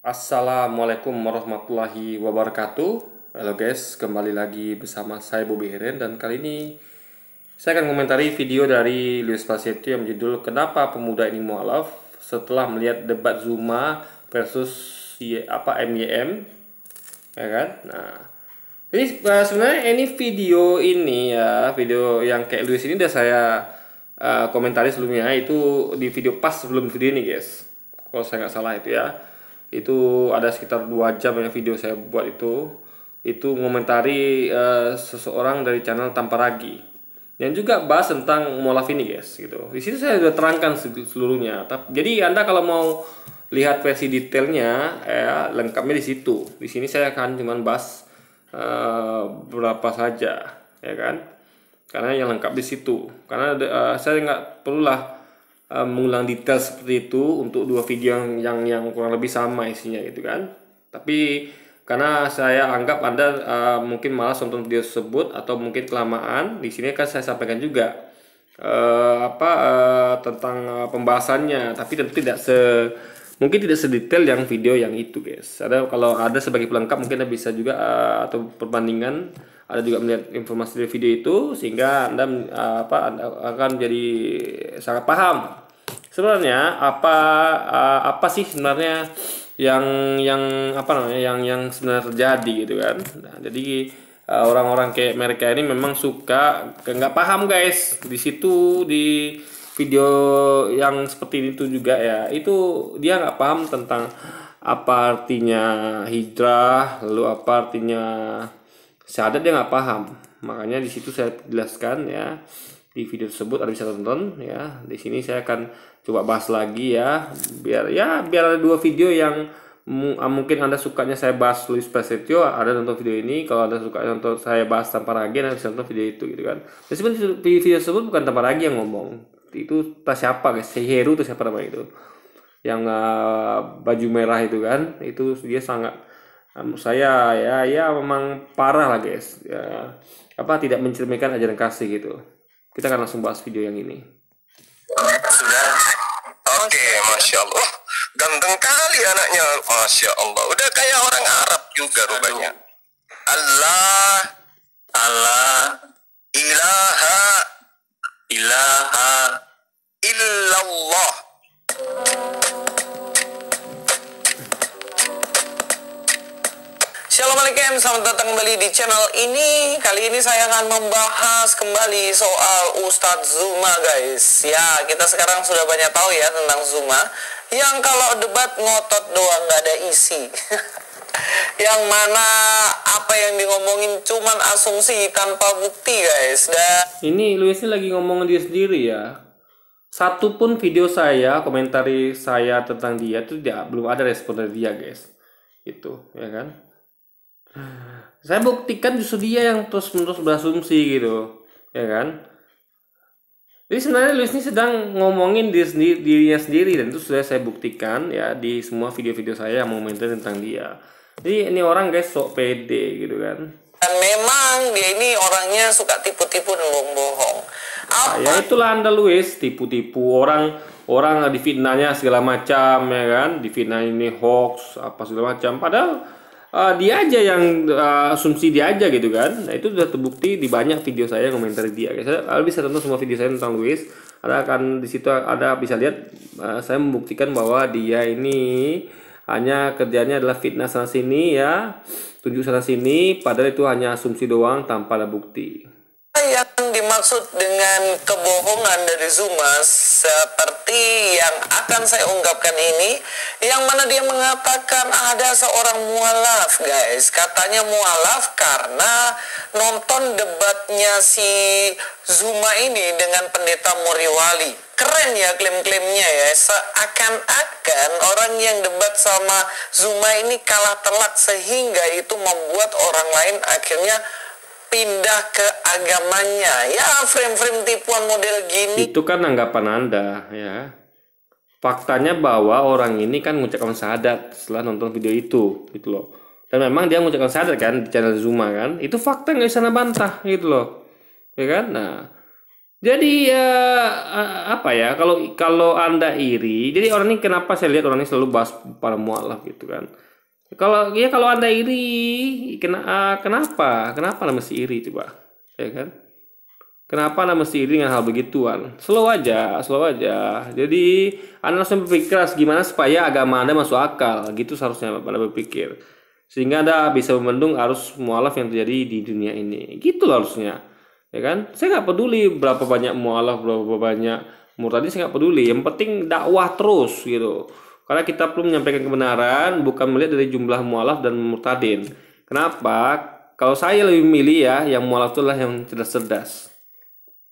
Assalamualaikum warahmatullahi wabarakatuh. Halo guys, kembali lagi bersama saya Bobby Heren, dan kali ini saya akan komentari video dari Luis Prasetyo yang berjudul "Kenapa Pemuda Ini Mualaf Setelah Melihat Debat Zuma versus MYM", ya kan? Nah, ini sebenarnya ini video ini ya, video yang kayak Luis ini udah saya komentari sebelumnya, itu di video pas sebelum video ini guys. Kalau saya nggak salah itu ya. Itu ada sekitar 2 jam yang video saya buat itu mengomentari seseorang dari channel Tanpa Ragi yang juga bahas tentang mualaf ini guys gitu. Di sini saya sudah terangkan seluruhnya. Jadi Anda kalau mau lihat versi detailnya lengkapnya di situ. Di sini saya akan cuman bahas berapa saja, ya kan? Karena yang lengkap di situ. Karena saya nggak perlulah mengulang detail seperti itu untuk 2 video yang kurang lebih sama isinya gitu kan. Tapi karena saya anggap Anda mungkin malas nonton video tersebut atau mungkin kelamaan, di sini kan saya sampaikan juga tentang pembahasannya, tapi tentu mungkin tidak sedetail yang video yang itu guys. Kalau ada sebagai pelengkap mungkin Anda bisa juga atau perbandingan, ada juga melihat informasi dari video itu sehingga Anda akan jadi sangat paham sebenarnya apa sih sebenarnya yang sebenarnya terjadi gitu kan. Nah, jadi orang-orang kayak mereka ini memang suka nggak paham guys di situ, di video yang seperti itu juga ya, itu dia nggak paham tentang apa artinya hijrah, lalu apa artinya syahadat, dia nggak paham. Makanya di situ saya jelaskan ya, di video tersebut Anda bisa tonton ya. Di sini saya akan coba bahas lagi ya, biar ada 2 video yang mungkin Anda sukanya saya bahas Luis Prasetyo, ada nonton video ini. Kalau Anda suka nonton saya bahas Tanpa Ragi, Anda bisa nonton video itu gitu kan. Jadi sebenarnya video tersebut bukan Tanpa Ragi yang ngomong, itu siapa guys, si Heru itu siapa namanya itu, yang baju merah itu kan. Itu dia sangat saya ya memang parah lah guys ya, tidak mencerminkan ajaran kasih gitu. Kita akan langsung bahas video yang ini. Sudah? Oke, Masya Allah. Ganteng kali anaknya, Masya Allah. Udah kayak orang Arab juga rupanya. Allah, ilaha, illallah. Assalamualaikum, selamat datang kembali di channel ini. Kali ini saya akan membahas kembali soal Ustadz Zuma guys. Ya, kita sekarang sudah banyak tahu ya tentang Zuma, yang kalau debat ngotot doang, nggak ada isi. Yang mana apa yang ngomongin cuman asumsi tanpa bukti guys. Ini Luis ini lagi ngomong dia sendiri ya. Satu pun video saya, komentari saya tentang dia itu belum ada respon dari dia guys. Itu ya kan. Saya buktikan justru dia yang terus-menerus berasumsi gitu, ya kan. Jadi sebenarnya Luis ini sedang ngomongin dirinya sendiri, dan itu sudah saya buktikan ya di semua video-video saya yang mengomentari tentang dia. Jadi ini orang guys sok pede gitu kan. Dan memang dia ini orangnya suka tipu-tipu dan bohong. Ya itulah Anda Luis, tipu-tipu orang difitnahnya segala macam ya kan, difitnah ini hoax apa segala macam, padahal dia aja yang asumsi dia aja gitu kan. Nah, itu sudah terbukti di banyak video saya komentari dia. Anda bisa tonton semua video saya tentang Luis. Ada akan di situ ada bisa lihat saya membuktikan bahwa dia ini hanya kerjanya adalah fitnah sana sini ya, tunjuk sana sini, padahal itu hanya asumsi doang tanpa ada bukti. Yang dimaksud dengan kebohongan dari Zuma seperti yang akan saya ungkapkan ini, yang mana dia mengatakan ada seorang mualaf guys. Katanya mualaf karena nonton debatnya si Zuma ini dengan pendeta Muriwali. Keren ya klaim-klaimnya ya, seakan-akan orang yang debat sama Zuma ini kalah telak sehingga itu membuat orang lain akhirnya pindah ke agamanya. Ya, frame-frame tipuan model gini. Itu kan anggapan Anda ya. Faktanya bahwa orang ini kan mengucapkan syahadat setelah nonton video itu gitu loh. Dan memang dia mengucapkan syahadat kan di channel Zuma kan. Itu fakta, nggak bisa bantah gitu loh. Ya kan? Nah, Jadi apa ya, kalau kalau Anda iri, jadi orang ini, kenapa saya lihat orang ini selalu bahas para mualaf gitu kan. Kalau Anda iri, kenapa? Kenapa Anda mesti iri coba? Ya kan? Kenapa Anda mesti iri dengan hal begituan? Slow aja, slow aja. Jadi Anda langsung berpikir keras gimana supaya agama Anda masuk akal. Gitu seharusnya Anda berpikir. Sehingga Anda bisa membendung arus mualaf yang terjadi di dunia ini. Gitu loh harusnya. Ya kan? Saya nggak peduli berapa banyak mualaf, berapa banyak murtadin, saya nggak peduli. Yang penting dakwah terus gitu. Karena kita perlu menyampaikan kebenaran, bukan melihat dari jumlah mualaf dan murtadin. Kenapa? Kalau saya lebih milih ya, yang mualaf itu adalah yang cerdas-cerdas.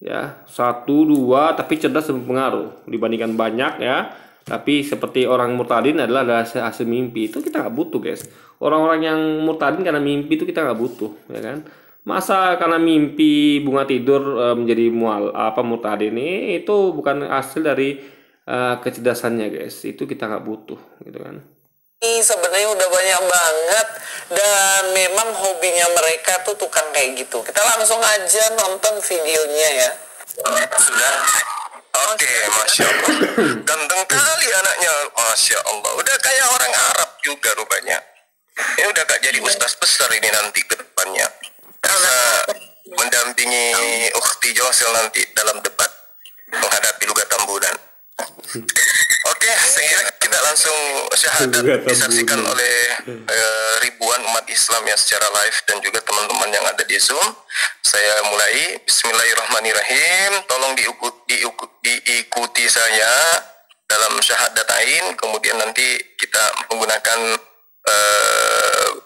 Ya, satu dua tapi cerdas dan berpengaruh dibandingkan banyak ya. Tapi seperti orang murtadin adalah hasil mimpi, itu kita nggak butuh guys. Orang-orang yang murtadin karena mimpi itu kita nggak butuh, ya kan. Masa karena mimpi bunga tidur menjadi murtadin, ini itu bukan hasil dari kecerdasannya guys. Itu kita nggak butuh gitu kan. Ini sebenarnya udah banyak banget, dan memang hobinya mereka tuh tukang kayak gitu. Kita langsung aja nonton videonya ya. Sudah? Oke, Masya Allah. Ganteng kali anaknya, Masya Allah. Udah kayak orang Arab juga rupanya. Ini udah gak jadi ustaz besar ini nanti ke depannya. Bisa mendampingi Ukhti Josel nanti dalam debat menghadapi Lugat Tambunan. Oke, saya kira kita langsung syahadat disaksikan oleh ribuan umat Islam ya secara live dan juga teman-teman yang ada di Zoom. Saya mulai. Bismillahirrahmanirrahim. Tolong diikuti saya dalam syahadatain. Kemudian nanti kita menggunakan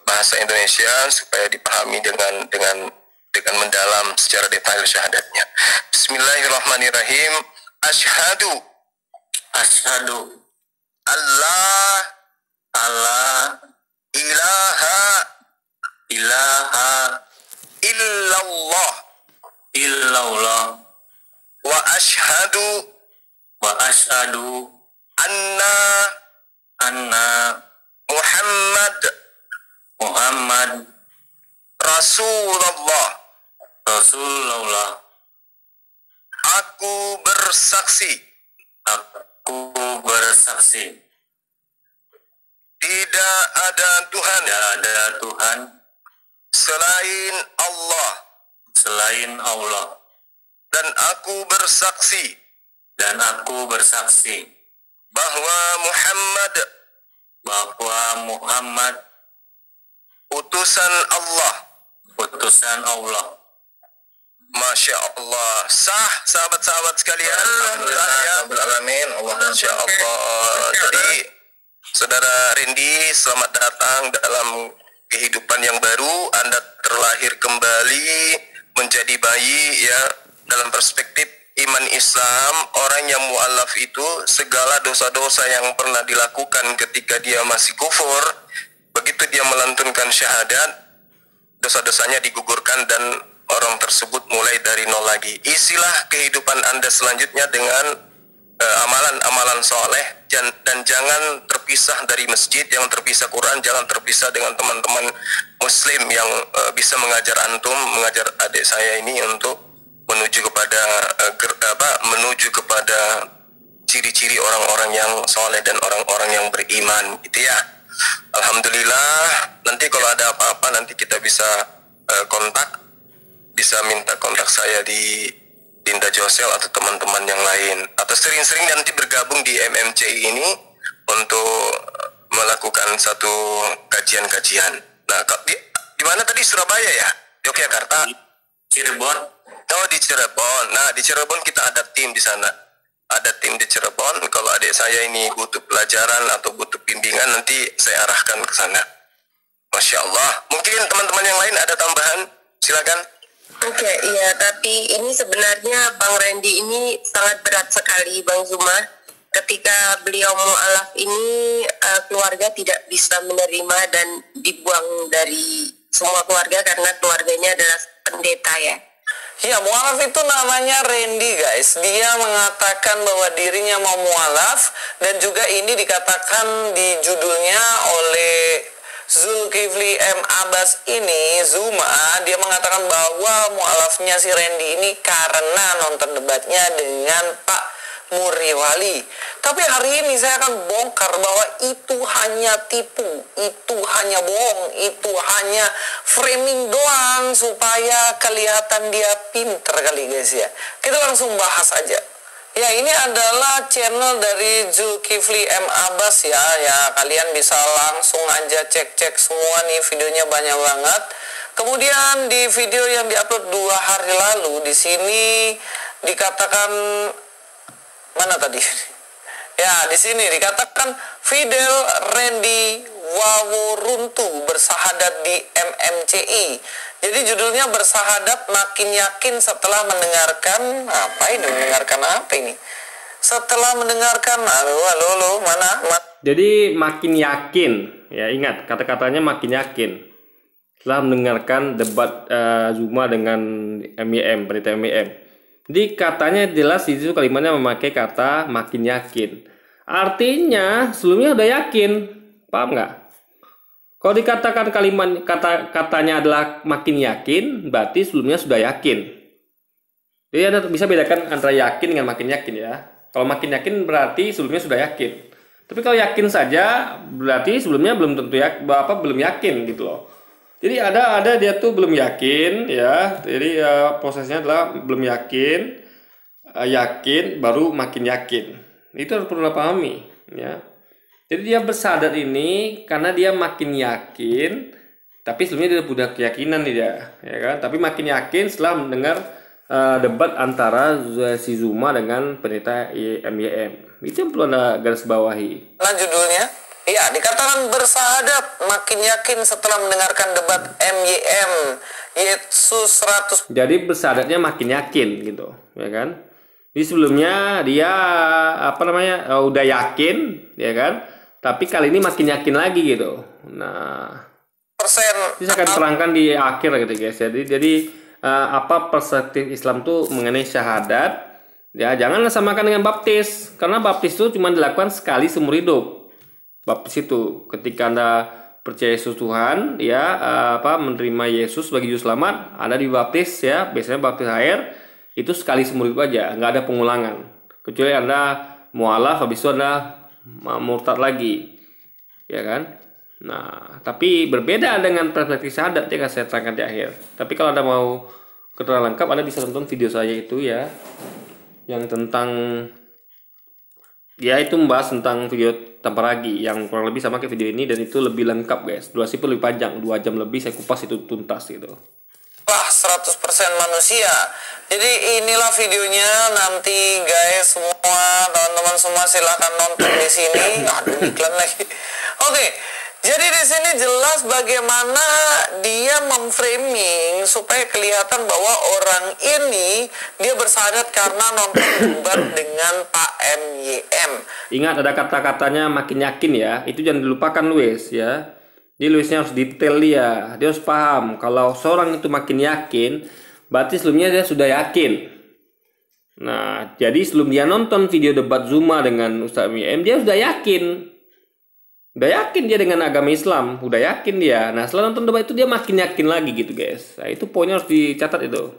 bahasa Indonesia supaya dipahami dengan mendalam secara detail syahadatnya. Bismillahirrahmanirrahim. Asyhadu Allah ilaha illallah wa asyhadu anna Muhammad Rasulullah. Aku bersaksi tidak ada Tuhan selain Allah, dan aku bersaksi bahwa Muhammad utusan Allah. Masya Allah. Sah sahabat-sahabat sekalian. Alhamdulillah ya Rabbil Alamin. Allah Masya Allah. Jadi Saudara Randy, selamat datang dalam kehidupan yang baru. Anda terlahir kembali menjadi bayi ya. Dalam perspektif iman Islam, orang yang mu'alaf itu segala dosa-dosa yang pernah dilakukan ketika dia masih kufur, begitu dia melantunkan syahadat, dosa-dosanya digugurkan dan orang tersebut mulai dari nol lagi. Isilah kehidupan Anda selanjutnya dengan amalan-amalan soleh, dan jangan terpisah dari masjid, jangan terpisah Quran, jangan terpisah dengan teman-teman muslim yang bisa mengajar antum, mengajar adik saya ini untuk menuju kepada ciri-ciri orang-orang yang soleh dan orang-orang yang beriman gitu ya. Alhamdulillah. Nanti kalau ada apa-apa nanti kita bisa bisa minta kontak saya di Dinda Josel atau teman-teman yang lain, atau sering-sering nanti bergabung di MMCI ini untuk melakukan satu kajian-kajian. Nah, di mana tadi, Surabaya ya? Yogyakarta? Cirebon? Oh, di Cirebon. Nah, di Cirebon kita ada tim di sana. Ada tim di Cirebon. Kalau adik saya ini butuh pelajaran atau butuh bimbingan, nanti saya arahkan ke sana. Masya Allah. Mungkin teman-teman yang lain ada tambahan? Silakan. Oke, iya, tapi ini sebenarnya Bang Randy ini sangat berat sekali, Bang Zuma. Ketika beliau mu'alaf ini, keluarga tidak bisa menerima dan dibuang dari semua keluarga karena keluarganya adalah pendeta ya. Ya, mu'alaf itu namanya Randy guys. Dia mengatakan bahwa dirinya mau mu'alaf, dan juga ini dikatakan di judulnya oleh Zulkifli M. Abbas ini, Zuma, dia mengatakan bahwa mualafnya si Randy ini karena nonton debatnya dengan Pak Muriwali. Tapi hari ini saya akan bongkar bahwa itu hanya tipu, itu hanya bohong, itu hanya framing doang supaya kelihatan dia pinter kali guys ya. Kita langsung bahas aja. Ya, ini adalah channel dari Zulkifli M. Abbas ya. Ya, kalian bisa langsung aja cek-cek semua nih, videonya banyak banget. Kemudian di video yang diupload 2 hari lalu, di sini dikatakan mana tadi? Ya, di sini dikatakan Fidel Randy Waworuntu bersahadat di MMCI. Jadi judulnya bersahadat makin yakin setelah mendengarkan apa ini? Mendengarkan apa ini? Setelah mendengarkan halo mana? Jadi makin yakin, ya ingat kata-katanya makin yakin setelah mendengarkan debat Zuma dengan MYM, berita MYM. Jadi katanya jelas di situ kalimatnya memakai kata makin yakin. Artinya sebelumnya udah yakin, paham nggak? Kalau dikatakan katanya adalah makin yakin, berarti sebelumnya sudah yakin. Jadi Anda bisa bedakan antara yakin dengan makin yakin ya. Kalau makin yakin berarti sebelumnya sudah yakin. Tapi kalau yakin saja berarti sebelumnya belum tentu belum yakin gitu loh. Jadi ada dia tuh belum yakin ya. Jadi prosesnya adalah belum yakin, yakin baru makin yakin. Itu harus perlu dipahami ya. Jadi dia bersahadat ini karena dia makin yakin, tapi sebelumnya dia punya keyakinan dia, ya kan? Tapi makin yakin setelah mendengar debat antara si Zuma dengan pendeta MYM. Itu yang perlu Anda garis bawahi. Nah judulnya, ya dikatakan bersahadat makin yakin setelah mendengarkan debat MYM. Yesus 100. Jadi bersahadatnya makin yakin gitu, ya kan? Jadi sebelumnya dia udah yakin, ya kan? Tapi kali ini makin yakin lagi gitu. Nah, ini saya akan terangkan di akhir gitu guys. Jadi apa perspektif Islam tuh mengenai syahadat? Ya janganlah samakan dengan baptis, karena baptis itu cuma dilakukan sekali seumur hidup. Baptis itu ketika Anda percaya Yesus Tuhan, ya menerima Yesus sebagai juru selamat, Anda dibaptis ya, biasanya baptis air itu sekali seumur hidup aja, nggak ada pengulangan. Kecuali Anda mualaf, habis itu Anda murtad lagi, ya kan? Nah, tapi berbeda dengan perspektif syahadat yang saya terangkan di akhir. Tapi kalau Anda mau keterangan lengkap, Anda bisa tonton video saya itu ya, yang tentang ya itu membahas tentang video tanpa ragi yang kurang lebih sama kayak video ini, dan itu lebih lengkap guys. Durasi pun lebih panjang, 2 jam lebih saya kupas itu tuntas gitu. Wah, 100% manusia. Jadi inilah videonya nanti guys, semua teman-teman semua silahkan nonton di sini. Aduh, iklan lagi. Oke. Jadi di sini jelas bagaimana dia memframing supaya kelihatan bahwa orang ini dia bersahadat karena nonton debat dengan Pak MYM. Ingat ada kata-katanya makin yakin ya. Itu jangan dilupakan Luis ya. Jadi Luisnya harus detail dia. Dia harus paham kalau seorang itu makin yakin, berarti sebelumnya dia sudah yakin. Nah, jadi sebelum dia nonton video debat Zuma dengan Ustaz MYM, dia sudah yakin. Udah yakin dia dengan agama Islam, udah yakin dia. Nah, setelah nonton debat itu dia makin yakin lagi gitu guys. Nah, itu poinnya harus dicatat itu.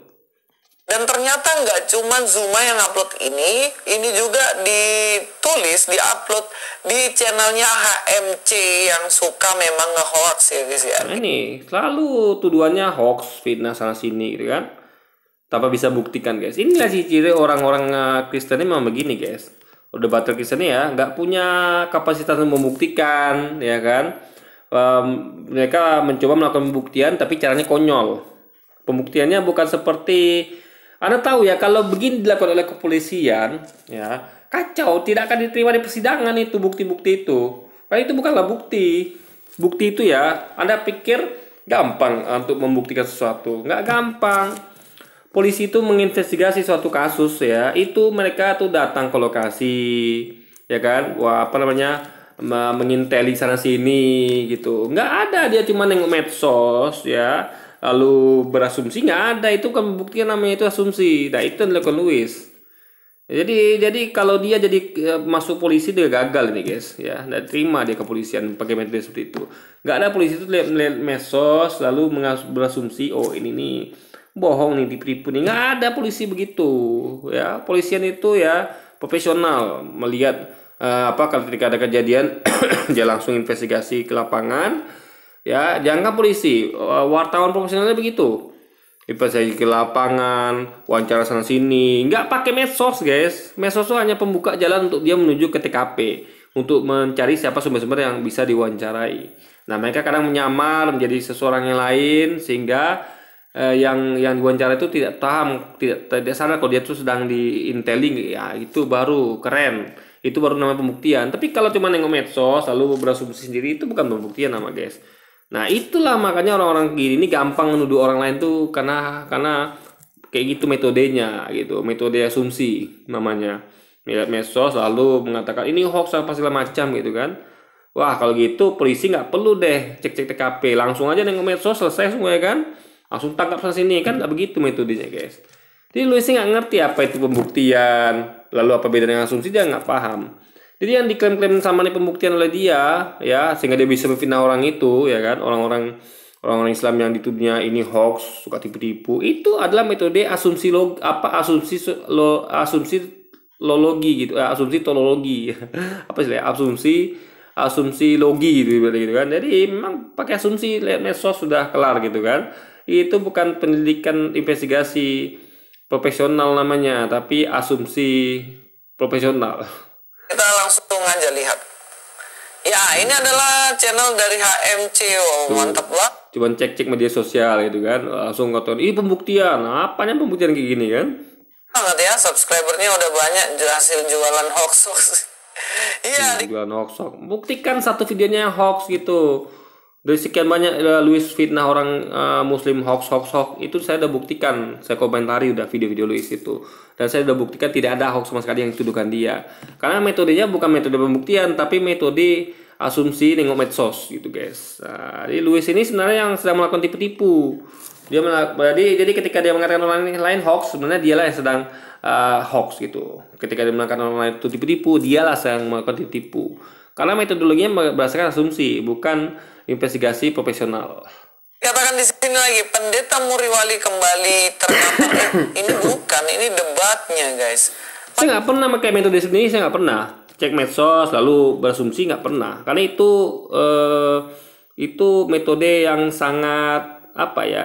Dan ternyata nggak cuma Zuma yang upload ini juga ditulis, diupload di channelnya HMC yang suka memang nge-hoax ya guys ya. Nah, ini selalu tuduhannya hoax, fitnah sana sini gitu kan. Tanpa bisa buktikan guys. Inilah sih ciri orang-orang Kristen ini memang begini guys. Debater Kristen ya nggak punya kapasitas untuk membuktikan, ya kan? Mereka mencoba melakukan pembuktian tapi caranya konyol. Pembuktiannya bukan seperti Anda tahu ya, kalau begini dilakukan oleh kepolisian, ya kacau, tidak akan diterima di persidangan itu bukti-bukti itu. Karena itu bukanlah bukti. Bukti itu ya, Anda pikir gampang untuk membuktikan sesuatu? Nggak gampang. Polisi itu menginvestigasi suatu kasus ya, itu mereka tuh datang ke lokasi, ya kan, menginteli sana sini gitu. Nggak ada dia cuma nengok medsos ya, lalu berasumsi, nggak ada. Itu kan buktinya namanya itu asumsi. Nah itu yang dilakukan Luis. Jadi kalau dia jadi masuk polisi dia gagal nih guys ya, nggak terima dia kepolisian pakai metode seperti itu. Nggak ada polisi itu lihat medsos lalu berasumsi oh ini nih bohong nih, ditipu nih. Nggak ada polisi begitu ya. Polisian itu ya profesional melihat kalau ketika ada kejadian dia langsung investigasi ke lapangan ya. Jangan polisi, wartawan profesionalnya begitu. Investigasi ke lapangan, wawancara sana sini, nggak pakai medsos guys. Medsos itu hanya pembuka jalan untuk dia menuju ke TKP untuk mencari siapa sumber-sumber yang bisa diwawancarai. Nah mereka kadang menyamar menjadi seseorang yang lain sehingga yang diwawancara itu tidak paham, tidak sadar kalau dia itu sedang diinteling. Ya itu baru keren, itu baru namanya pembuktian. Tapi kalau cuma nengok medsos lalu berasumsi sendiri itu bukan pembuktian nama guys. Nah itulah makanya orang-orang gini ini gampang menuduh orang lain tuh karena kayak gitu metodenya gitu, metode asumsi namanya. Melihat medsos lalu mengatakan ini hoax apa segala macam gitu kan. Wah kalau gitu polisi nggak perlu deh cek-cek TKP, langsung aja nengok medsos selesai semua ya kan, langsung tangkap sana sini kan, nggak begitu metodenya guys. Jadi Luis nggak ngerti apa itu pembuktian, lalu apa beda dengan asumsi dia nggak paham. Jadi yang diklaim-klaim sama nih pembuktian oleh dia, ya sehingga dia bisa memfitnah orang itu, ya kan, orang-orang Islam yang dituduhnya ini hoax, suka tipu-tipu, itu adalah metode asumsi lologi gitu, asumsi tolologi, apa sih, asumsi logi gitu kan. Jadi memang pakai asumsi lihat medsos sudah kelar gitu kan. Itu bukan pendidikan investigasi profesional namanya, tapi asumsi profesional. Kita langsung aja lihat. Ya, ini adalah channel dari HMC. Oh, mantap lah. Cuman cek-cek media sosial gitu kan. Langsung ngotot, ini pembuktian. Apanya pembuktian kayak gini kan? Banget ya, subscribernya udah banyak hasil jualan hoax. Iya. Jualan hoax. Buktikan satu videonya hoax gitu. Dari sekian banyak Luis fitnah orang Muslim hoax itu saya udah buktikan, saya komentari udah video-video Luis itu, dan saya udah buktikan tidak ada hoax sama sekali yang dituduhkan dia, karena metodenya bukan metode pembuktian tapi metode asumsi nengok medsos gitu guys. Nah, jadi Luis ini sebenarnya yang sedang melakukan tipu-tipu. Jadi ketika dia mengatakan orang lain hoax, sebenarnya dialah yang sedang hoax gitu. Ketika dia mengatakan orang lain itu tipu-tipu, dialah yang melakukan tipu. Karena metodologinya berdasarkan asumsi, bukan investigasi profesional. Katakan di sini lagi, Pendeta Muriwali kembali terkapar. Ini bukan, ini debatnya guys. Saya nggak pernah pakai metode sendiri, saya nggak pernah cek medsos lalu berasumsi, nggak pernah. Karena itu metode yang sangat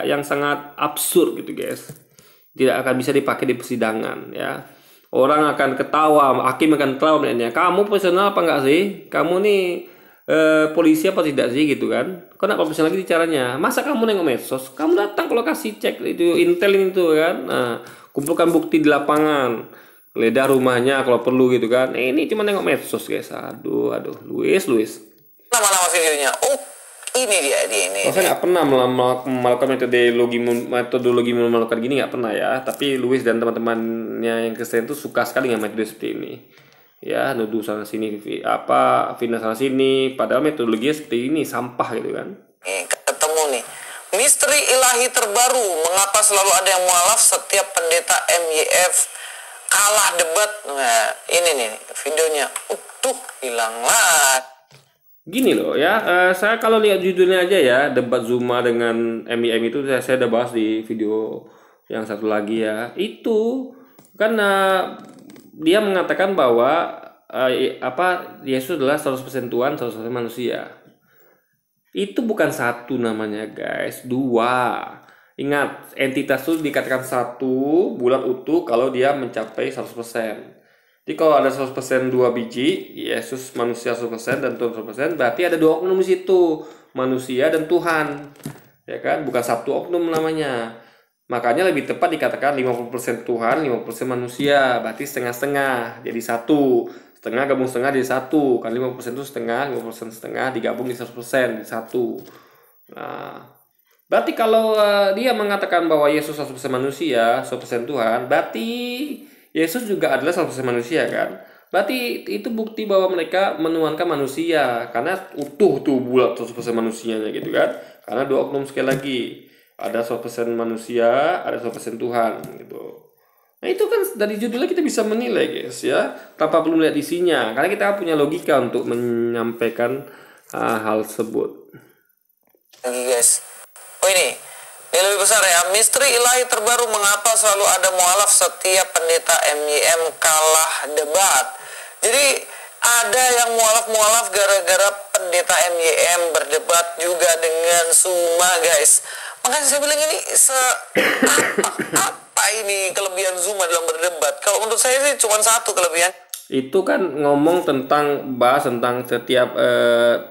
yang sangat absurd gitu guys. Tidak akan bisa dipakai di persidangan ya. Orang akan ketawa, hakim akan ketawa melihatnya. Kamu profesional apa enggak sih? Kamu nih polisi apa tidak sih gitu kan? Kok enggak profesional lagi caranya? Masa kamu nengok medsos? Kamu datang ke lokasi cek itu intel itu kan? Nah, kumpulkan bukti di lapangan, geledah rumahnya kalau perlu gitu kan? Ini cuma nengok medsos guys. Aduh, Luis. Nama-nama videonya. Oh, ini dia ini. Saya nggak pernah melakukan metodologi melakukan gini, nggak pernah ya. Tapi Luis dan teman-temannya yang Kristen itu suka sekali dengan metode seperti ini. Ya, nuduh sana sini fitnah sana sini, padahal metodologinya seperti ini sampah gitu kan. Ketemu nih. Misteri ilahi terbaru, mengapa selalu ada yang mualaf setiap pendeta MYF kalah debat. Nah, ini nih videonya. Hilang lah. Gini loh ya, saya kalau lihat judulnya aja ya, debat Zuma dengan MIM itu saya udah bahas di video yang satu lagi ya. Itu kan dia mengatakan bahwa Yesus adalah 100% Tuhan, 100% manusia. Itu bukan satu namanya guys, dua. Ingat, entitas itu dikatakan satu bulat utuh kalau dia mencapai 100%. Jadi kalau ada 100% dua biji, Yesus manusia 100% dan Tuhan 100%, berarti ada dua oknum di situ, manusia dan Tuhan. Ya kan? Bukan satu oknum namanya. Makanya lebih tepat dikatakan 50% Tuhan, 50% manusia, berarti setengah-setengah, jadi satu. Setengah gabung setengah jadi satu. Kan 50% itu setengah, 50% setengah digabung di 100% jadi satu. Nah, berarti kalau dia mengatakan bahwa Yesus 100% manusia, 100% Tuhan, berarti Yesus juga adalah 100% manusia kan. Berarti itu bukti bahwa mereka menuhankan manusia, karena utuh tuh bulat 100% manusianya gitu kan. Karena dua oknum sekali lagi, ada 100% manusia, ada 100% Tuhan gitu. Nah itu kan dari judulnya kita bisa menilai guys ya, tanpa perlu melihat isinya, karena kita punya logika untuk menyampaikan hal tersebut. Guys, oh ini lebih besar ya. Misteri ilahi terbaru, mengapa selalu ada mualaf setiap pendeta MYM kalah debat. Jadi ada yang mualaf gara-gara pendeta MYM berdebat juga dengan Zuma guys. Makanya saya bilang ini apa ini kelebihan Zuma dalam berdebat? Kalau menurut saya sih cuma satu kelebihan. Itu kan ngomong tentang bahas tentang setiap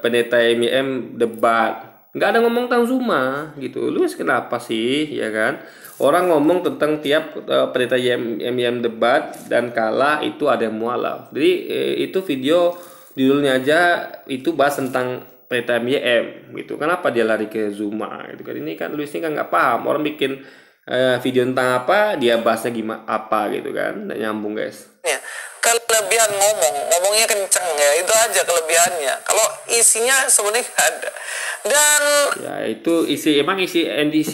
pendeta MYM debat. Nggak ada ngomong tentang Zuma gitu. Lu kenapa sih ya kan? Orang ngomong tentang tiap pendeta MYM debat dan kalah itu ada yang mualaf. Jadi itu video judulnya aja itu bahas tentang pendeta MYM gitu. Kenapa dia lari ke Zuma gitu kan? Ini kan Luis ini kan nggak paham. Orang bikin video tentang apa, dia bahasnya gimana apa gitu kan? Nggak nyambung guys. Ya, kelebihan ngomongnya kenceng ya, itu aja kelebihannya. Kalau isinya sebenarnya nggak ada. Dan ya itu isi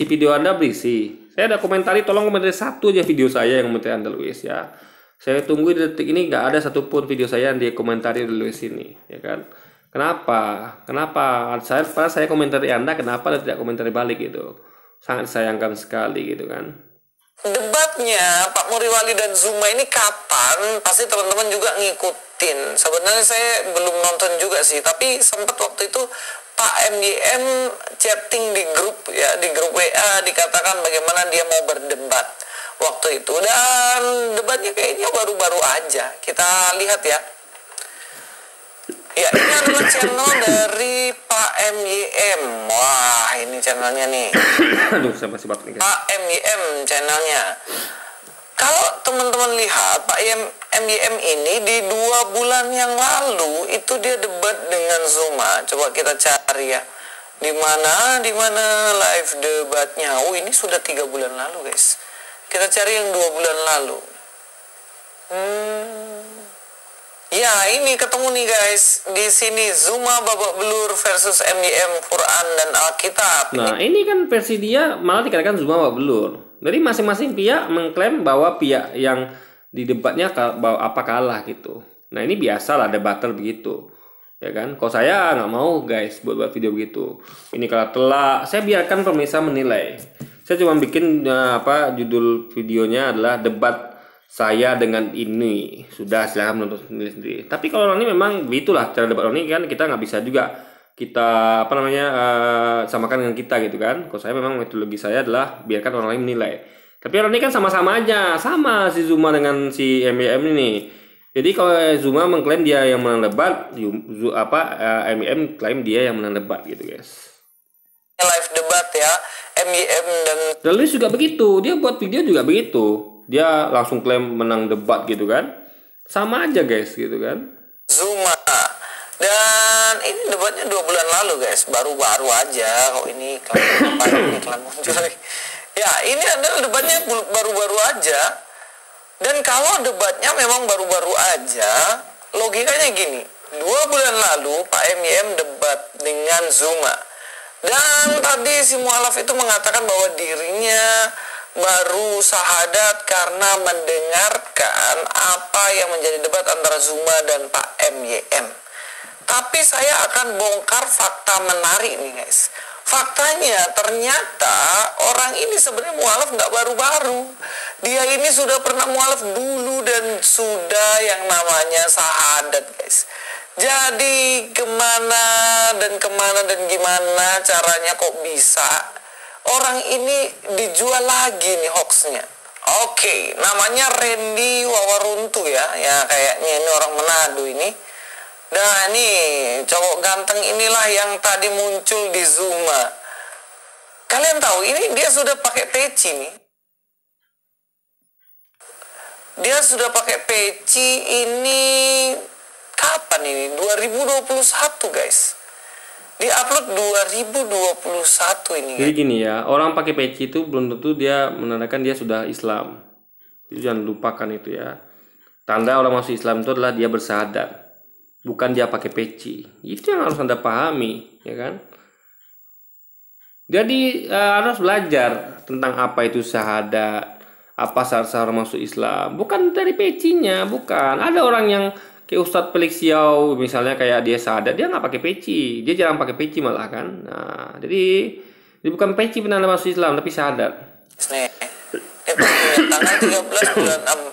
video Anda berisi. Saya ada komentari, tolong komentari satu aja video saya yang komentari Anda Luis ya. Saya tunggu di detik ini nggak ada satupun video saya yang dikomentari oleh Luis ini, ya kan? Kenapa? Saya komentari Anda, kenapa Anda tidak komentari balik gitu? Sangat sayangkan sekali gitu kan. Debatnya Pak Muriwali dan Zuma ini kapan? Pasti teman-teman juga ngikutin. Sebenarnya saya belum nonton juga sih, tapi sempat waktu itu Pak MYM chatting di grup ya, di grup WA dikatakan bagaimana dia mau berdebat waktu itu, dan debatnya kayaknya baru-baru aja. Kita lihat ya. Ya, ini adalah channel dari Pak MYM. Wah, ini channelnya nih. Aduh, saya masih batuk nih. Pak MYM channelnya. Kalau teman-teman lihat Pak MYM ini di 2 bulan yang lalu itu dia debat dengan Zuma. Coba kita cari ya. Di mana live debatnya? Oh, ini sudah 3 bulan lalu, guys. Kita cari yang 2 bulan lalu. Ya, ini ketemu nih guys. Di sini Zuma babak belur versus MYM Quran dan Alkitab. Nah, ini kan versi dia malah dikatakan Zuma babak belur. Jadi masing-masing pihak mengklaim bahwa pihak yang di debatnya kalah gitu. Nah, ini biasalah debater begitu. Ya kan? Kalau saya nggak mau guys buat video begitu. Ini kalau telak, saya biarkan pemirsa menilai. Saya cuma bikin judul videonya adalah debat saya dengan ini. Sudah, silahkan menonton sendiri. Tapi kalau orang ini memang begitulah cara debat orang ini kan, kita nggak bisa juga kita samakan dengan kita gitu kan. Kalau saya memang metodologi saya adalah biarkan orang lain menilai. Tapi orang ini kan sama-sama aja, sama si Zuma dengan si MYM ini. Jadi kalau Zuma mengklaim dia yang menang debat, MYM klaim dia yang menang debat gitu guys. Live debat ya, MYM dan Luis juga begitu, dia buat video juga begitu. Dia langsung klaim menang debat gitu kan. Sama aja guys gitu kan. Zuma. Dan ini debatnya 2 bulan lalu guys, baru-baru aja. Kok ini iklan muncul. Ya, ini adalah debatnya baru-baru aja. Dan kalau debatnya memang baru-baru aja, logikanya gini. 2 bulan lalu Pak MYM debat dengan Zuma. Dan tadi si mualaf itu mengatakan bahwa dirinya baru syahadat karena mendengarkan apa yang menjadi debat antara Zuma dan Pak MYM. Tapi saya akan bongkar fakta menarik nih guys. Faktanya ternyata orang ini sebenarnya mualaf nggak baru-baru. Dia ini sudah pernah mualaf dulu dan sudah yang namanya syahadat guys. Jadi kemana dan gimana caranya kok bisa orang ini dijual lagi nih hoaxnya. Oke, namanya Randy Wawaruntu ya kayaknya ini orang Manado ini. Nah ini cowok ganteng inilah yang tadi muncul di Zuma. Kalian tahu ini dia sudah pakai peci nih. Dia sudah pakai peci ini kapan ini? 2021 guys. Di-upload 2021 ini. Jadi gini ya, orang pakai peci itu belum tentu dia menandakan dia sudah Islam. Jadi jangan lupakan itu ya. Tanda orang masuk Islam itu adalah dia bersyahadat, bukan dia pakai peci. Itu yang harus Anda pahami, ya kan? Jadi harus belajar tentang apa itu syahadat, apa syarat-syarat masuk Islam. Bukan dari pecinya, bukan. Ada orang yang kayak Ustadz Felix Xiao misalnya, kayak dia sadar, dia nggak pakai peci, dia jarang pakai peci malah kan. Nah, jadi bukan peci penanda masuk Islam, tapi syahadat. Nih, itu tanggal 13 bulan 4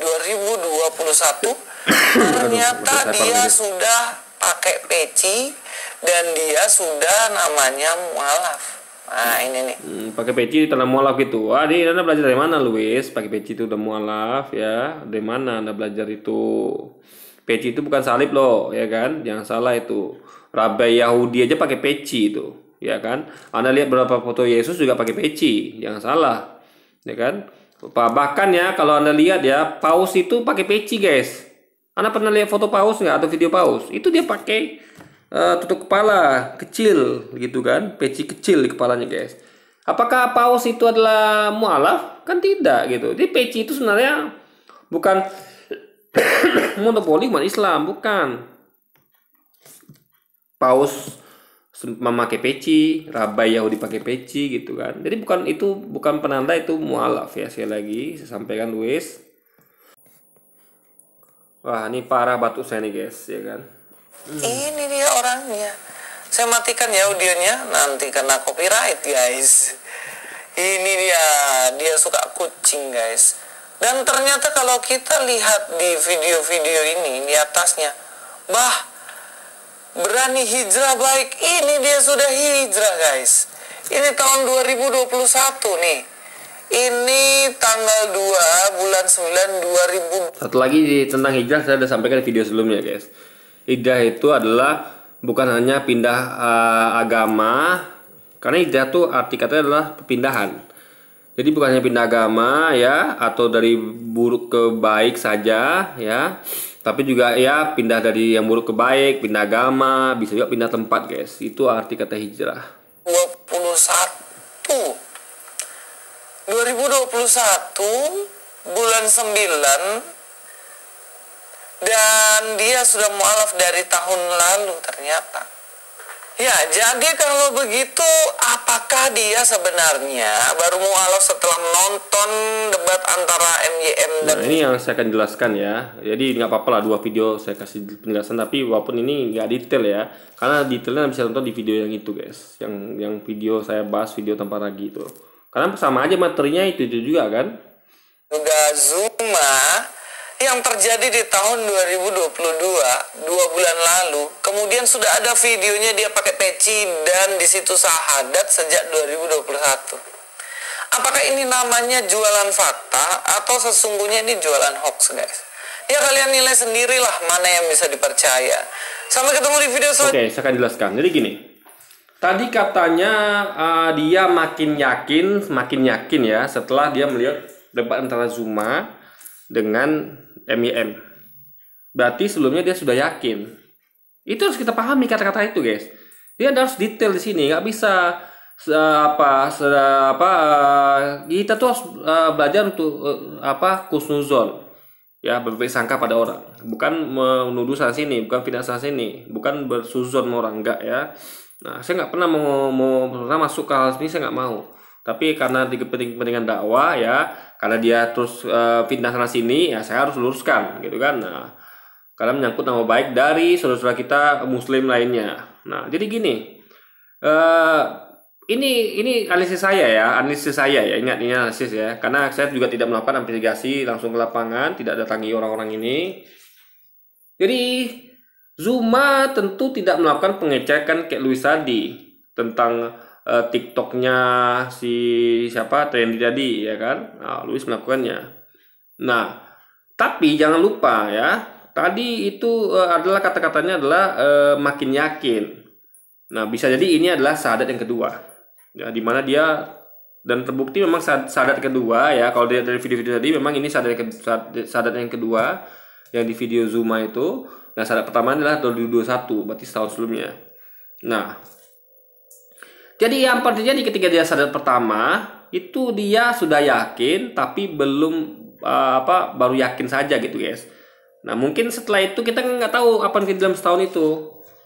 2021 ternyata dia sudah pakai peci dan dia sudah namanya mualaf. Nah ini nih, Pakai peci tanda mualaf gitu. Wah, ini Anda belajar dari mana, Luis? Pakai peci itu udah mualaf ya? Dari mana Anda belajar itu? Peci itu bukan salib loh, ya kan? Jangan salah itu. Rabai Yahudi aja pakai peci itu, ya kan? Anda lihat berapa foto Yesus juga pakai peci, jangan salah, ya kan? Bahkan ya, kalau Anda lihat ya, paus itu pakai peci, guys. Anda pernah lihat foto paus nggak atau video paus? Itu dia pakai tutup kepala kecil gitu kan, peci kecil di kepalanya, guys. Apakah paus itu adalah mualaf? Kan tidak gitu. Jadi peci itu sebenarnya bukan monopoli umat Islam, bukan. Paus memakai peci, rabai Yahudi pakai peci gitu kan. Jadi bukan penanda itu mualaf ya. Sekali lagi saya sampaikan, Luis. Wah, ini parah batuk saya nih, guys, ya kan. ini dia orangnya. Saya matikan ya audionya, nanti kena copyright, guys. Ini dia suka kucing, guys. Dan ternyata kalau kita lihat di video-video ini, di atasnya, berani hijrah baik. Ini dia sudah hijrah, guys. Ini tahun 2021 nih. Ini tanggal 2 bulan 9 2000. Satu lagi tentang hijrah, saya sudah sampaikan di video sebelumnya, guys. Hijrah itu adalah bukan hanya pindah agama, karena hijrah itu arti katanya adalah perpindahan. Jadi bukan hanya pindah agama ya, atau dari buruk ke baik saja ya, tapi juga ya pindah dari yang buruk ke baik, pindah agama, bisa juga pindah tempat, guys. Itu arti kata hijrah. 2021 bulan 9, dan dia sudah mualaf dari tahun lalu ternyata. Ya, jadi kalau begitu, apakah dia sebenarnya baru mualaf setelah menonton debat antara MYM dan... Nah, ini yang saya akan jelaskan ya. Jadi nggak apa-apa lah 2 video saya kasih penjelasan, tapi walaupun ini nggak detail ya, karena detailnya bisa nonton di video yang itu, guys. Yang video saya bahas, video tanpa ragi itu. Karena sama aja materinya itu juga kan. Juga Zuma yang terjadi di tahun 2022, 2 bulan lalu. Kemudian sudah ada videonya dia pakai peci dan di situ syahadat sejak 2021. Apakah ini namanya jualan fakta atau sesungguhnya ini jualan hoax, guys? Ya kalian nilai sendirilah mana yang bisa dipercaya. Sampai ketemu di video selanjutnya. Oke, saya akan jelaskan. Jadi gini. Tadi katanya dia makin yakin ya setelah dia melihat debat antara Zuma dengan MYM. Berarti sebelumnya dia sudah yakin. Itu harus kita pahami kata-kata itu, guys. Dia harus detail di sini, nggak bisa kita tuh harus belajar untuk kusnuzon. Ya, berbaik sangka pada orang. Bukan menuduh sana sini, bukan fitnah sana sini, bukan bersuzon sama orang, enggak ya. Nah, saya nggak pernah pernah masuk ke hal ini, saya nggak mau. Tapi karena di kepentingan dakwah ya, karena dia terus pindah sana sini, ya saya harus luruskan, gitu kan. Nah, karena menyangkut nama baik dari saudara-saudara kita Muslim lainnya. Nah, jadi gini, ini analisis saya ya, ingat ini analisis ya, karena saya juga tidak melakukan investigasi langsung ke lapangan, tidak datangi orang-orang ini. Jadi Zuma tentu tidak melakukan pengecekan kayak Luis tadi tentang TikToknya si siapa Trendy tadi ya kan. Nah, Luis melakukannya. Nah, tapi jangan lupa ya, tadi itu adalah kata-katanya adalah makin yakin. Nah, bisa jadi ini adalah syahadat yang kedua. Ya, di mana dia dan terbukti memang syahadat kedua ya. Kalau dari video-video tadi memang ini syahadat yang kedua yang di video Zuma itu. Nah, syahadat pertama adalah 2021, berarti setahun sebelumnya. Nah, jadi yang terjadi ketika dia syahadat pertama itu dia sudah yakin tapi belum baru yakin saja gitu, guys. Nah, mungkin setelah itu kita nggak tahu apa yang dalam setahun itu.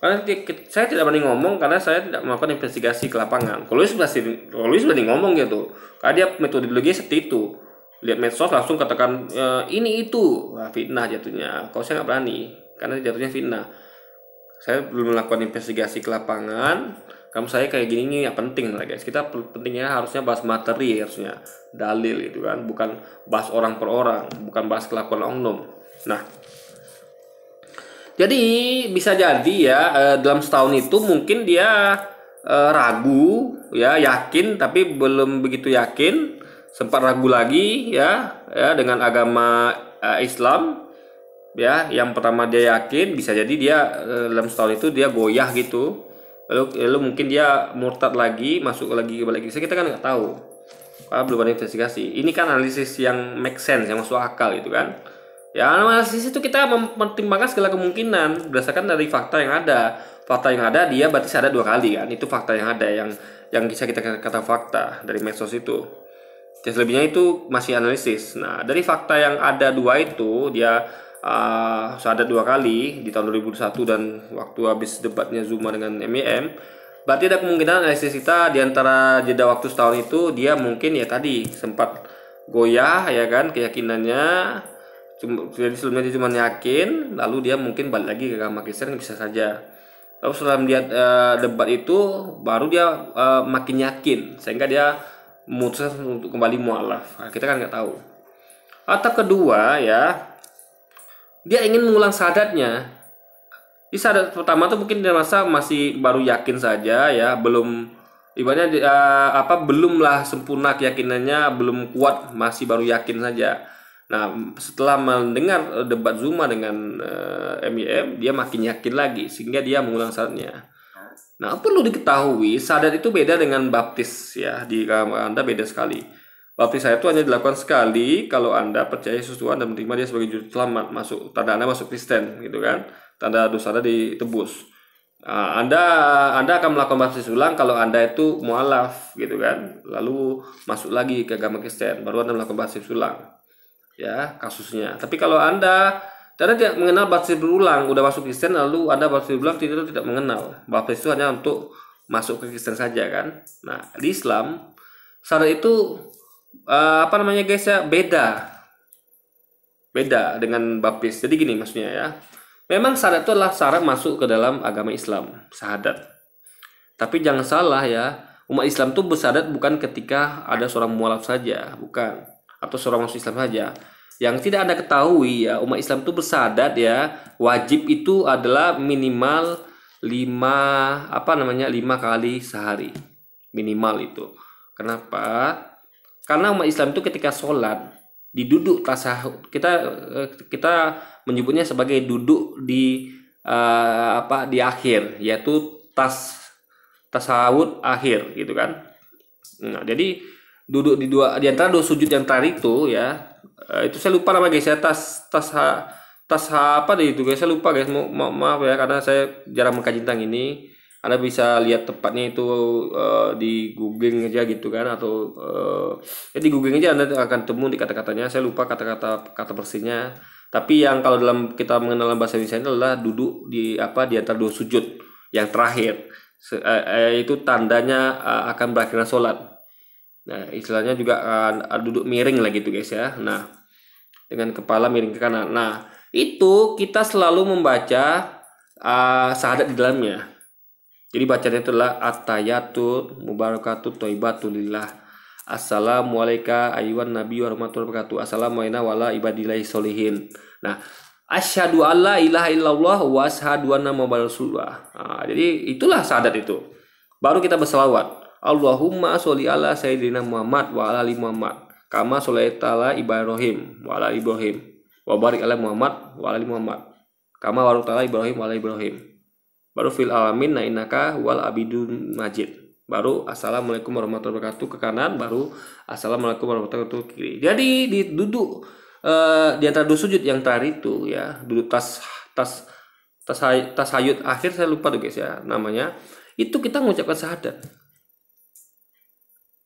Karena saya tidak berani ngomong karena saya tidak melakukan investigasi ke lapangan. Kalau Luis berani ngomong gitu, karena dia metodologi seperti itu. lihat medsos langsung katakan ini itu. Wah, fitnah jatuhnya. Kalau saya nggak berani karena jatuhnya fitnah. Saya belum melakukan investigasi ke lapangan. Kamu saya kayak gini nih ya penting lah guys. Kita pentingnya harusnya bahas materi, harusnya dalil gitu kan, bukan bahas orang per orang, bukan bahas kelakuan oknum. Nah, jadi bisa jadi ya dalam setahun itu mungkin dia ragu ya, yakin tapi belum begitu yakin, sempat ragu lagi ya dengan agama Islam ya. Yang pertama dia yakin, bisa jadi dia dalam setahun itu dia goyah gitu, lalu mungkin dia murtad lagi, masuk lagi ke balik. Kita kan nggak tahu, belum ada investigasi. Ini kan analisis yang make sense, yang masuk akal gitu kan. Ya, analisis itu kita mempertimbangkan segala kemungkinan berdasarkan dari fakta yang ada. Fakta yang ada dia berarti ada 2 kali kan. Itu fakta yang ada, yang bisa kita kata fakta dari medsos itu. Dan selebihnya itu masih analisis. Nah, dari fakta yang ada 2 itu dia ada 2 kali di tahun 2021 dan waktu habis debatnya Zuma dengan MEM. Berarti ada kemungkinan analisis kita di antara jeda waktu setahun itu dia mungkin ya tadi sempat goyah ya kan keyakinannya. Jadi sebelumnya dia cuma yakin, lalu dia mungkin balik lagi ke agama Kristen, bisa saja. Lalu setelah melihat debat itu, baru dia makin yakin, sehingga dia memutuskan untuk kembali mualaf. Nah, kita kan nggak tahu. Atau kedua ya, dia ingin mengulang syahadatnya. Di syahadat pertama tuh mungkin dia masa masih baru yakin saja ya, belum ibaratnya belumlah sempurna keyakinannya, belum kuat, masih baru yakin saja. Nah, setelah mendengar debat Zuma dengan MEM, dia makin yakin lagi sehingga dia mengulang syahadatnya. Nah, perlu diketahui syahadat itu beda dengan baptis ya. Di agama Anda beda sekali. Baptis saya itu hanya dilakukan sekali kalau Anda percaya Yesus Tuhan dan menerima dia sebagai juru selamat, masuk tanda Anda masuk Kristen gitu kan. Tanda dosa Anda ditebus. Nah, Anda akan melakukan baptis ulang kalau Anda itu mualaf gitu kan. Lalu masuk lagi ke agama Kristen, baru Anda melakukan baptis ulang. Ya kasusnya. Tapi kalau Anda tidak mengenal baptis berulang, udah masuk Kristen lalu Anda baptis berulang, tidak mengenal. Baptis itu hanya untuk masuk ke Kristen saja kan. Nah, di Islam syarat itu guys ya, beda dengan baptis. Jadi gini maksudnya ya. Memang syarat itu adalah syarat masuk ke dalam agama Islam, syahadat. Tapi jangan salah ya, umat Islam itu bersyahadat bukan ketika ada seorang mualaf saja, bukan, atau seorang masuk Islam saja. Yang tidak Anda ketahui ya, umat Islam itu bersyahadat ya, wajib itu adalah minimal 5 kali sehari. Minimal itu. Kenapa? Karena umat Islam itu ketika sholat diduduk tasahud, kita menyebutnya sebagai duduk di di akhir, yaitu tasawuf akhir gitu kan. Nah, jadi duduk di antara 2 sujud yang tadi itu ya, itu saya lupa nama guys ya, itu guys, saya lupa guys, maaf ya karena saya jarang mengkaji tentang ini. Anda bisa lihat tepatnya itu di googling aja gitu kan, atau di googling aja Anda akan temu di kata-katanya. Saya lupa kata persisnya. Tapi yang kalau dalam kita mengenal bahasa Indonesia adalah duduk di antara 2 sujud yang terakhir. Itu tandanya akan berakhirnya sholat. Nah, istilahnya juga duduk miring lah gitu guys ya. Nah, dengan kepala miring ke kanan. Nah, itu kita selalu membaca syahadat di dalamnya. Jadi bacanya itu adalah at-tahiyyatu mubarakatuh thayyibatu lillah. Assalamualaikum ayyuhan nabi warahmatullahi wabarakatuh. Assalamualaikum wala ibadillahi sholihin. Nah, asyhadu alla ilaha illallah wa asyhadu anna muhammadar rasulullah. Nah, jadi itulah syahadat itu. Baru kita berselawat. Allahumma sholli ala sayyidina Muhammad wa ala ali Muhammad. Kama sholaita ala Ibrahim wa ala Ibrahim. Wa barik ala Muhammad wa ala ali Muhammad. Kama barakta ala Ibrahim wa ala Ibrahim. Baru fil alamin innaka wal abidun majid. Baru assalamualaikum warahmatullahi wabarakatuh ke kanan, baru assalamualaikum warahmatullahi wabarakatuh ke kiri. Jadi duduk di antara 2 sujud yang tadi itu ya, duduk tasayud akhir, saya lupa tuh guys ya namanya. Itu kita mengucapkan syahadat.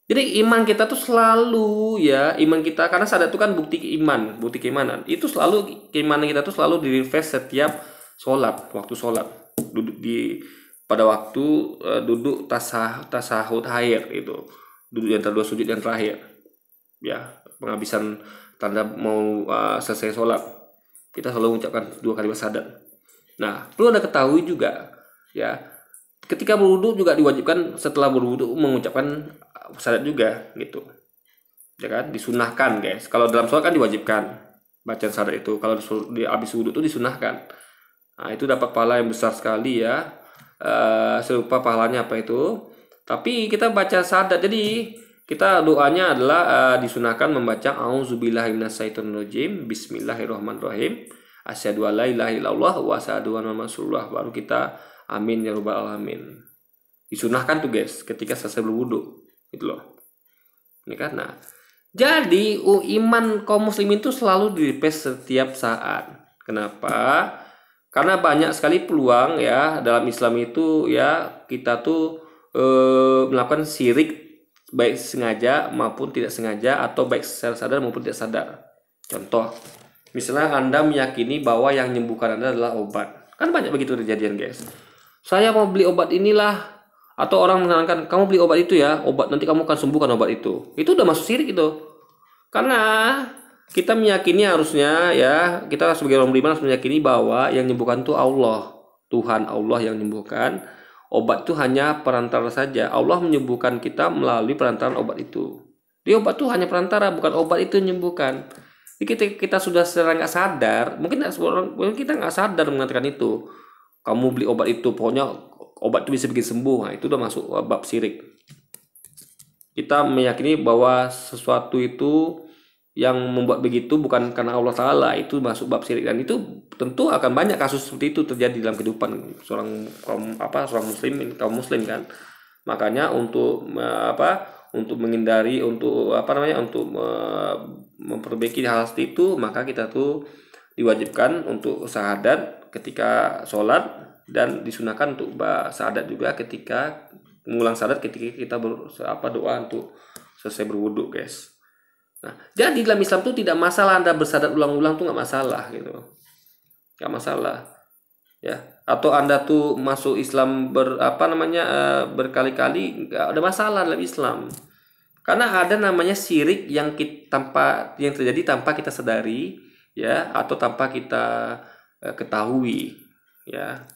Jadi iman kita tuh selalu ya, iman kita, karena syahadat itu kan bukti iman, bukti keimanan. Itu selalu, keimanan kita tuh selalu di-refresh setiap sholat, waktu sholat. Duduk pada waktu duduk tasahud akhir itu, duduk di antara 2 sujud yang terakhir. ya, penghabisan tanda mau selesai sholat, kita selalu mengucapkan 2 kalimat syahadat. Nah, perlu Anda ketahui juga, ya, ketika berwudu juga diwajibkan setelah berwudu mengucapkan syahadat juga, gitu. Ya kan, disunahkan guys. Kalau dalam sholat kan diwajibkan bacaan syahadat itu. Kalau di habis wudu itu disunahkan. Nah, itu dapat pahala yang besar sekali ya. Serupa pahalanya apa itu. Tapi kita baca syahadat, jadi kita doanya adalah disunahkan membaca auzubillahi minasyaitonirrajim, bismillahirrahmanirrahim, asyhadu alla ilaha illallah wa asyhadu anna muhammadar rasulullah. Baru kita amin ya rabbal alamin. Disunahkan tuh guys ketika selesai berwudu. Gitu loh. Ini kan. Nah, jadi iman kaum muslimin itu selalu direpes setiap saat. Kenapa? Karena banyak sekali peluang ya dalam Islam itu ya, kita tuh melakukan syirik baik sengaja maupun tidak sengaja, atau baik secara sadar maupun tidak sadar. Contoh, misalnya Anda meyakini bahwa yang menyembuhkan Anda adalah obat. Kan banyak begitu kejadian guys. Saya mau beli obat inilah, atau orang mengatakan kamu beli obat itu ya, obat nanti kamu akan sembuhkan obat itu. Itu udah masuk syirik itu. Karena kita meyakini harusnya ya, kita sebagai orang beriman harus meyakini bahwa yang menyembuhkan itu Allah, Tuhan Allah yang menyembuhkan. Obat itu hanya perantara saja. Allah menyembuhkan kita melalui perantaran obat itu. Dia obat itu hanya perantara, bukan obat itu menyembuhkan. Jadi kita sudah secara nggak sadar, mungkin kita nggak sadar mengatakan itu. Kamu beli obat itu, pokoknya obat itu bisa bikin sembuh. Nah, itu udah masuk bab syirik. Kita meyakini bahwa sesuatu itu yang membuat begitu bukan karena Allah Ta'ala, itu masuk bab syirik. Dan itu tentu akan banyak kasus seperti itu terjadi dalam kehidupan seorang kaum muslim kan. Makanya untuk menghindari, untuk memperbaiki hal seperti itu, maka kita tuh diwajibkan untuk syahadat ketika sholat, dan disunahkan untuk syahadat juga ketika mengulang syahadat ketika kita doa untuk selesai berwudu guys. Nah, jadi dalam Islam itu tidak masalah Anda bersyahadat ulang-ulang, tuh nggak masalah gitu, nggak masalah ya. Atau Anda tuh masuk Islam berkali-kali, nggak ada masalah dalam Islam. Karena ada namanya syirik yang terjadi tanpa kita sadari ya, atau tanpa kita ketahui ya,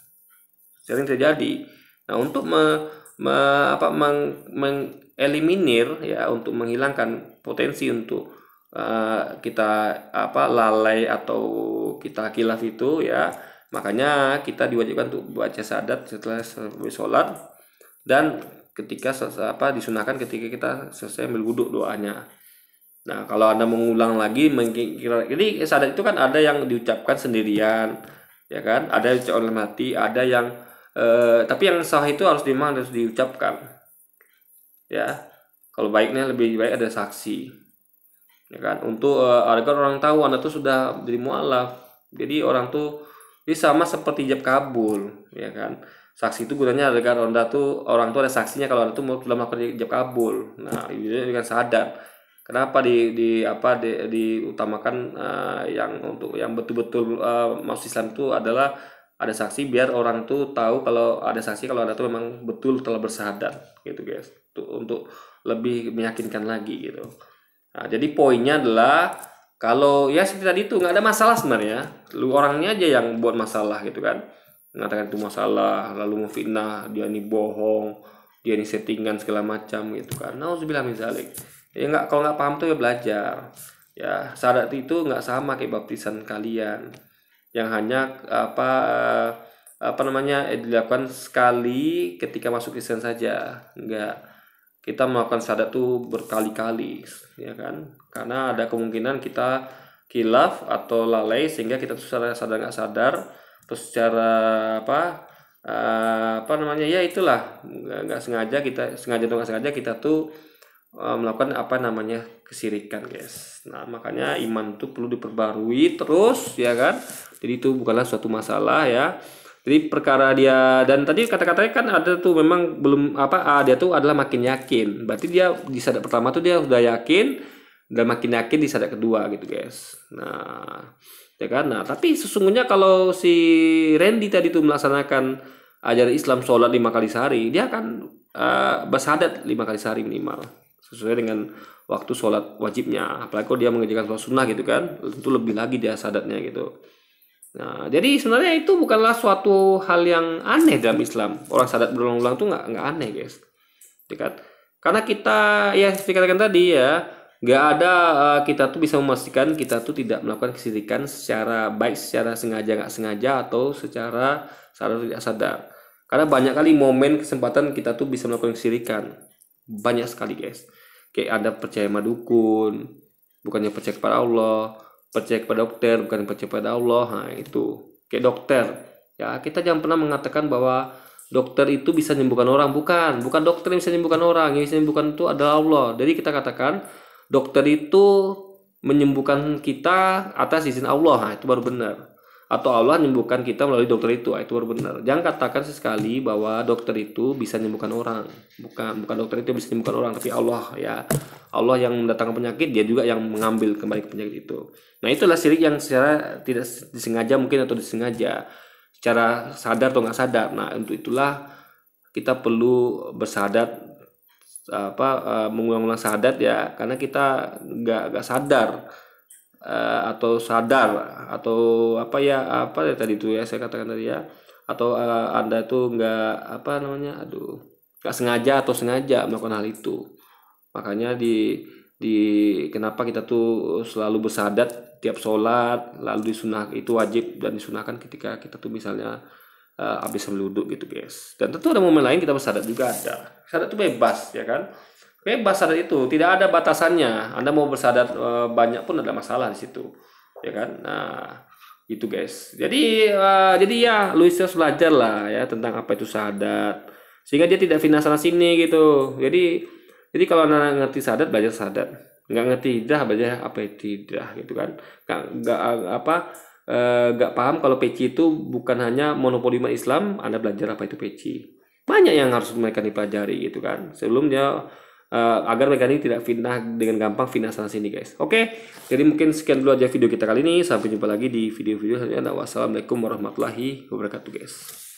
sering terjadi. Nah, untuk mengeliminir ya, untuk menghilangkan potensi untuk kita lalai atau kita khilaf itu ya, makanya kita diwajibkan untuk baca syahadat setelah sholat, dan ketika disunahkan ketika kita selesai berwudu doanya. Nah, kalau Anda mengulang lagi, jadi syahadat itu kan ada yang diucapkan sendirian ya kan, ada yang diucapkan oleh hati, ada yang tapi yang sah itu harus diucapkan ya. Kalau baiknya lebih baik ada saksi ya kan, untuk agar orang tahu Anda tuh sudah jadi mualaf. Jadi orang tuh ini sama seperti ijab kabul ya kan. Saksi itu gunanya agar orang tuh ada saksinya kalau Anda tuh mau sudah melakukan ijab kabul. Nah, ini dengan sadar. Kenapa diutamakan yang untuk yang betul-betul masuk Islam itu adalah ada saksi, biar orang tuh tahu kalau ada saksi kalau Anda tuh memang betul telah bersyahadat gitu guys. Untuk lebih meyakinkan lagi gitu. Nah, jadi poinnya adalah kalau ya seperti tadi itu nggak ada masalah sebenarnya. Lu orangnya aja yang buat masalah gitu kan. Mengatakan itu masalah, lalu memfitnah, dia ini bohong, dia ini settingan segala macam gitu kan. Nauzubillah min zalik. Ya nggak, kalau nggak paham tuh ya belajar. Ya, syahadat itu nggak sama kayak baptisan kalian yang hanya dilakukan sekali ketika masuk Islam saja. Enggak. Kita melakukan syahadat tuh berkali-kali ya kan, karena ada kemungkinan kita khilaf atau lalai sehingga kita tuh secara sadar nggak sadar, terus secara ya itulah, nggak sengaja atau nggak sengaja kita tuh melakukan kesyirikan guys. Nah, makanya iman itu perlu diperbarui terus ya kan. Jadi itu bukanlah suatu masalah ya. Jadi perkara dia, dan tadi kata-katanya kan ada tuh memang belum dia tuh adalah makin yakin. Berarti dia di syahadat pertama tuh dia sudah yakin, dan makin yakin di syahadat kedua gitu guys. Nah, ya kan. Nah, tapi sesungguhnya kalau si Randy tadi tuh melaksanakan ajaran Islam sholat 5 kali sehari, dia akan bersyahadat 5 kali sehari minimal. sesuai dengan waktu sholat wajibnya. Apalagi kalau dia mengerjakan sholat sunnah gitu kan, tentu lebih lagi dia sadatnya gitu. Nah, jadi sebenarnya itu bukanlah suatu hal yang aneh dalam Islam. Orang sadat berulang-ulang tuh nggak aneh guys, ya kan? Karena kita ya seperti katakan tadi ya, nggak ada kita tuh bisa memastikan kita tuh tidak melakukan kesyirikan secara baik secara sengaja nggak sengaja atau secara sadar tidak sadar. Karena banyak kali momen kesempatan kita tuh bisa melakukan kesyirikan, banyak sekali guys. Kayak Anda percaya sama dukun, bukannya percaya kepada Allah, percaya kepada dokter, bukan percaya kepada Allah. Nah itu kayak dokter ya, kita jangan pernah mengatakan bahwa dokter itu bisa menyembuhkan orang. Bukan dokter yang bisa menyembuhkan orang, yang bisa menyembuhkan itu adalah Allah. Jadi kita katakan dokter itu menyembuhkan kita atas izin Allah. Nah itu baru benar. Atau Allah menyembuhkan kita melalui dokter itu. Nah, itu baru benar. Jangan katakan sesekali bahwa dokter itu bisa menyembuhkan orang. Bukan dokter itu bisa menyembuhkan orang, tapi Allah ya. Allah yang mendatangkan penyakit, dia juga yang mengambil kembali penyakit itu. Nah itulah syirik yang secara tidak disengaja mungkin atau disengaja, secara sadar atau nggak sadar. Nah untuk itulah kita perlu bersahadat, mengulang-ulang sahadat ya, karena kita nggak sadar atau sadar atau apa ya tadi itu ya saya katakan tadi ya, atau Anda tuh nggak nggak sengaja atau sengaja melakukan hal itu. Makanya di kenapa kita tuh selalu bersahadat tiap sholat, lalu disunah itu wajib dan disunahkan ketika kita tuh misalnya habis berwudu gitu guys. Dan tentu ada momen lain kita bersahadat juga ada. Sahadat itu bebas ya kan. Bebas sahadat itu, tidak ada batasannya. Anda mau bersahadat banyak pun ada masalah di situ, ya kan? Nah, itu guys. Jadi ya Luis harus belajar lah ya tentang apa itu sahadat, sehingga dia tidak fitnah sana sini gitu. Jadi kalau Anda ngerti sahadat, belajar sahadat. Nggak ngerti hijrah, belajar apa itu hijrah gitu kan? Nggak paham kalau peci itu bukan hanya monopoli umat Islam, Anda belajar apa itu peci. Banyak yang harus mereka dipelajari gitu kan. Sebelum dia agar mereka ini tidak fitnah dengan gampang fitnah sana sini guys. Oke, jadi mungkin sekian dulu aja video kita kali ini. Sampai jumpa lagi di video-video selanjutnya. Wassalamualaikum warahmatullahi wabarakatuh guys.